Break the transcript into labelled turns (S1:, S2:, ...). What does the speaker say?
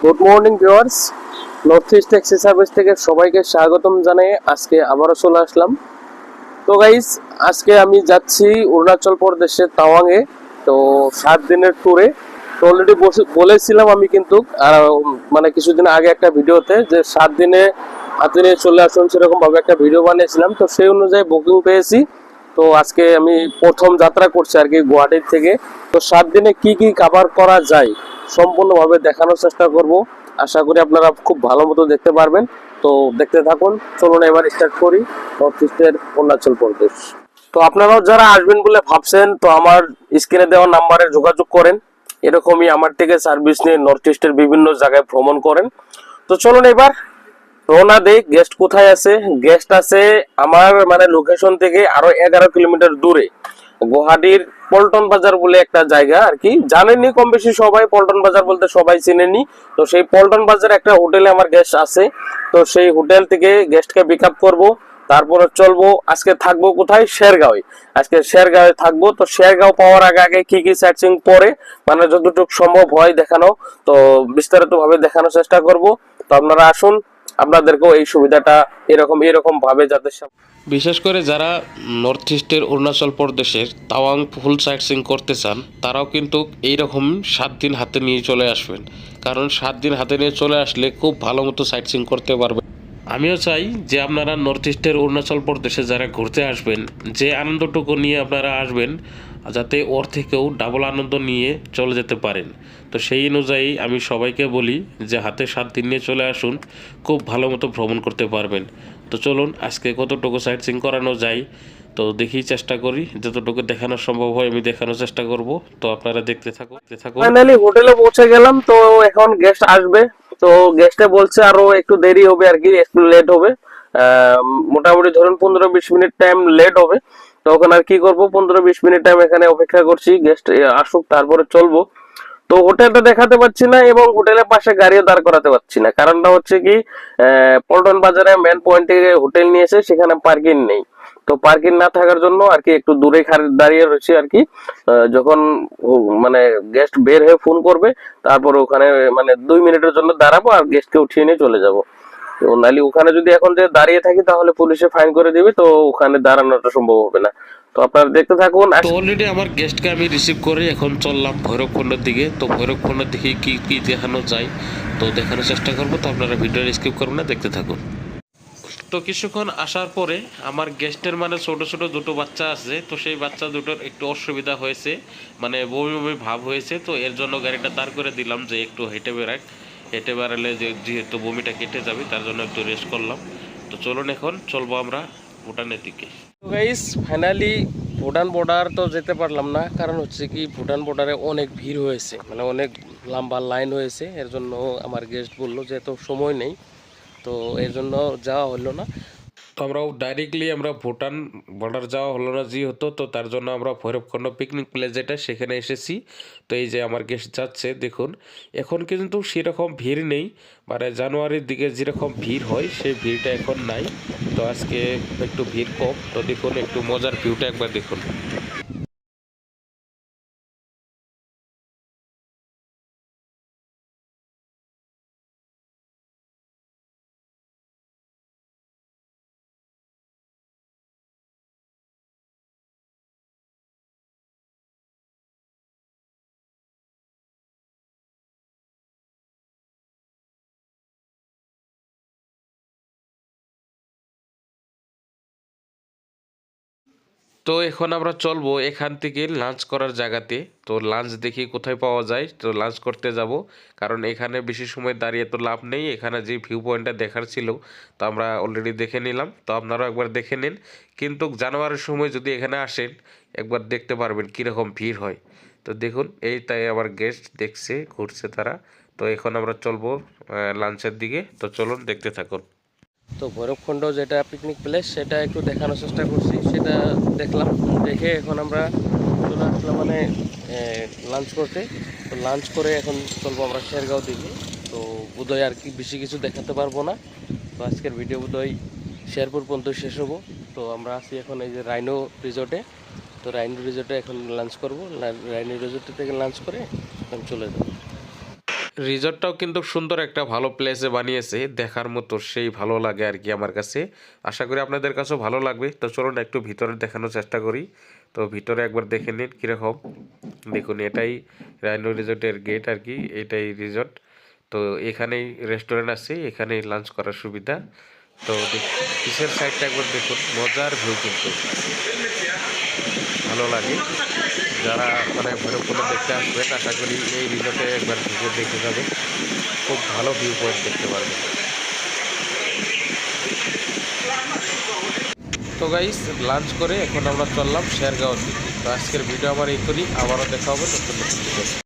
S1: Good morning viewers, north east taxi service থেকে সবাইকে স্বাগতম জানিয়ে আজকে আবারও চলে আসলাম। তো গাইস, আজকে আমি যাচ্ছি অরুণাচল প্রদেশের তাওয়াংয়ে। তো 7 দিনের ট্যুরে। তো অলরেডি বলেছিলাম আমি কিন্তু মানে কিছুদিন আগে একটা ভিডিওতে যে 7 দিনে হাতে নিয়ে চলে আসুন, সেরকম ভাবে একটা ভিডিও বানিয়েছিলাম। তো সেই অনুযায়ী বুকিং পেয়েছি। তো আজকে আমি প্রথম যাত্রা করছি আর কি গুয়াহাটির থেকে। তো 7 দিনে কি কি কভার করা যায় সম্পূর্ণভাবে দেখানোর চেষ্টা করব। আশা করি আপনারা খুব ভালো মতো দেখতে পারবেন। তো দেখতে থাকুন, চলুন এবার স্টার্ট করি নর্থ ইস্টের অরুণাচল প্রদেশ। তো আপনারাও যারা আসবেন বলে ভাবছেন, তো আমার স্ক্রিনে দেওয়া নাম্বারে যোগাযোগ করেন। এরকমই আমার থেকে সার্ভিস নিয়ে নর্থ ইস্টের বিভিন্ন জায়গায় ভ্রমণ করেন। তো চলুন এবার রওনা দেই। গেস্ট কোথায় আছে? গেস্ট আছে আমার মানে লোকেশন থেকে আরো 11 কিলোমিটার দূরে, গুয়াহাটির পল্টন বাজার বলে একটা জায়গা আর কি। জানেননি কম বেশি সবাই, পল্টন বাজার বলতে সবাই চিনেনি। তো সেই পল্টন বাজারে একটা হোটেলে আমার গেস্ট আছে। তো সেই হোটেল থেকে গেস্টকে পিক আপ করবো। তারপরে চলবো, আজকে থাকবো কোথায়? শেরগাঁওয়ে। আজকে শেরগাঁওয়ে থাকবো। তো শেরগাঁও পাওয়ার আগে আগে কি কি সার্চিং পরে মানে যতটুকু সম্ভব হয় দেখানো, তো বিস্তারিত ভাবে দেখানোর চেষ্টা করব। তো আপনারা আসুন, আপনাদেরকেও এই সুবিধাটা এরকম এরকম ভাবে যাদের বিশেষ করে যারা নর্থ ইস্টের অরুণাচল প্রদেশের তাওয়াং ফুল সাইট সিং করতে চান, তারাও কিন্তু এইরকম 7 দিন হাতে নিয়ে চলে আসবেন। কারণ 7 দিন হাতে নিয়ে চলে আসলে খুব ভালো মতো সাইট সিং করতে পারবেন। আমিও চাই যে আপনারা নর্থ ইস্টের অরুণাচল প্রদেশে যারা ঘুরতে আসবেন, যে আনন্দটুকু নিয়ে আপনারা আসবেন, যাতে ওর থেকেও ডাবল আনন্দ নিয়ে চলে যেতে পারেন। তো সেই অনুযায়ী আমি সবাইকে বলি যে হাতে 7 দিন নিয়ে চলে আসুন, খুব ভালো মতো ভ্রমণ করতে পারবেন। তো চলুন আজকে কতটুকু সাইট সিং করানো যায়, তো দেখি চেষ্টা করি, যতটুকু দেখানো সম্ভব হয় আমি দেখানোর চেষ্টা করব। তো আপনারা দেখতে থাকুন। ফাইনালি হোটেলে পৌঁছে গেলাম। তো এখন গেস্ট আসবে। তো গেস্টে বলছে আরো একটু দেরি হবে আর কি, একটু লেট হবে। মোটামুটি ধরুন 15-20 মিনিট টাইম লেট হবে। তো ওখানে আর কি করবো, 15-20 মিনিট টাইম এখানে অপেক্ষা করছি গেস্ট আসুক, তারপরে চলবো। তো হোটেলটা দেখাতে পাচ্ছি না এবং হোটেলের পাশে গাড়িও দাঁড় করাতে পারছি না। কারণটা হচ্ছে কি, পল্টন বাজারে মেন পয়েন্টে হোটেল নিয়েছে, সেখানে পার্কিং নেই। তো পার্কিং না থাকার জন্য আর কি একটু দূরে দাঁড়িয়ে রয়েছে আর কি। যখন মানে গেস্ট বের হয়ে ফোন করবে, তারপর ওখানে মানে 2 মিনিটের জন্য দাঁড়াবো আর গেস্টকে উঠিয়ে নিয়ে চলে যাব। তো নালি ওখানে যদি এখন যে দাঁড়িয়ে থাকি তাহলে পুলিশে ফাইন করে দিবে, তো ওখানে দাঁড়ানোটা সম্ভব হবে না। তো আপনারা দেখতে থাকুন। তো অলরেডি আমার গেস্টকে আমি রিসিভ করে এখন চললাম ভৈরবকুণ্ডের দিকে। তো ভৈরবকুণ্ডের দিকে কি কি দেখানো যায় তো দেখানোর চেষ্টা করবো। তো আপনারা ভিডিও স্কিপ করবেন না, দেখতে থাকুন। তো কিছুক্ষণ আসার পরে আমার গেস্টের মানে ছোট ছোট দুটো বাচ্চা আছে। তো সেই বাচ্চা দুটোর একটু অসুবিধা হয়েছে, মানে বমি বমি ভাব হয়েছে। তো এর জন্য গাড়িটা দাঁড় করে দিলাম যে একটু হেঁটে বেড়াক। হেঁটে বেড়ালে যেহেতু বমিটা কেটে যাবে, তার জন্য একটু রেস্ট করলাম। তো চলুন এখন চলবো আমরা ভুটানের দিকে। তো গাইস, ফাইনালি ভুটান বর্ডার তো যেতে পারলাম না। কারণ হচ্ছে কি, ভুটান বর্ডারে অনেক ভিড় হয়েছে, মানে অনেক লম্বা লাইন হয়েছে। এর জন্য আমার গেস্ট বললো যে এত সময় নেই, তো এর জন্য যাওয়া হলো না। তো আমরা ডাইরেক্টলি আমরা ভুটান বর্ডার যাওয়া হলো না যেহেতু, তো তার জন্য আমরা ভৈরবকুণ্ড পিকনিক প্লেস যেটা সেখানে এসেছি। তো এই যে আমার গেস্ট যাচ্ছে দেখুন। এখন কিন্তু সেরকম ভিড় নেই, মানে জানুয়ারির দিকে যেরকম ভিড় হয় সেই ভিড়টা এখন নাই। তো আজকে একটু ভিড় কম। তো দেখুন একটু মজার ভিউটা একবার দেখুন। তো এখন আমরা চলবো এখান থেকে লাঞ্চ করার জায়গাতে। তো লাঞ্চ দেখি কোথায় পাওয়া যায়, তো লাঞ্চ করতে যাব। কারণ এখানে বেশি সময় দাঁড়িয়ে তো লাভ নেই, এখানে যে ভিউ পয়েন্টটা দেখার ছিল তো আমরা অলরেডি দেখে নিলাম। তো আপনারাও একবার দেখে নিন। কিন্তু জানুয়ারির সময় যদি এখানে আসেন, একবার দেখতে পারবেন কীরকম ভিড় হয়। তো দেখুন, এই তাই আবার গেস্ট দেখছে, ঘুরছে তারা। তো এখন আমরা চলবো লাঞ্চের দিকে। তো চলুন দেখতে থাকুন। তো ভৈরবকুণ্ড যেটা পিকনিক প্লেস, সেটা একটু দেখানোর চেষ্টা করছি, সেটা দেখলাম। দেখে এখন আমরা চলে আসলাম মানে লাঞ্চ করতে। তো লাঞ্চ করে এখন চলবো আমরা শেরগাঁও দিকে। তো বোধহয় আর কি বেশি কিছু দেখাতে পারবো না। তো আজকের ভিডিও বোধহয় শেরপুর পর্যন্ত শেষ হবো। তো আমরা আছি এখন এই যে রাইনো রিসোর্টে। তো রাইনো রিসোর্টে এখন লাঞ্চ করবো। রাইনো রিসোর্ট থেকে লাঞ্চ করে এখন চলে যাবো।
S2: রিসর্টটাও কিন্তু সুন্দর একটা ভালো প্লেসে বানিয়েছে, দেখার মতো সেই ভালো লাগে আর কি আমার কাছে। আশা করি আপনাদের কাছেও ভালো লাগবে। তো চলুন একটু ভিতরে দেখানোর চেষ্টা করি। তো ভিতরে একবার দেখে নিন কীরকম। দেখুন এটাই রাইনো রিসর্টের গেট আর কি, এটাই রিসর্ট। তো এখানেই রেস্টুরেন্ট আছে, এখানেই লাঞ্চ করার সুবিধা। তো পিছের সাইডটা একবার দেখুন, মজার ভিউ কিন্তু ভালো লাগে। যারা মানে ভৈরবকুণ্ড দেখতে আসবেন আশা করি এই রিসর্টে একবার ভিজিট দেখতে যাবেন, খুব ভালো ভিউ পয়েন্ট দেখতে পারবেন। তো গাইস লাঞ্চ করে এখন আমরা চললাম শেরগাঁওর দিকে। তো আজকের ভিডিও আমার এই করি, আবারও দেখা হবে নতুন নতুন ভিডিও।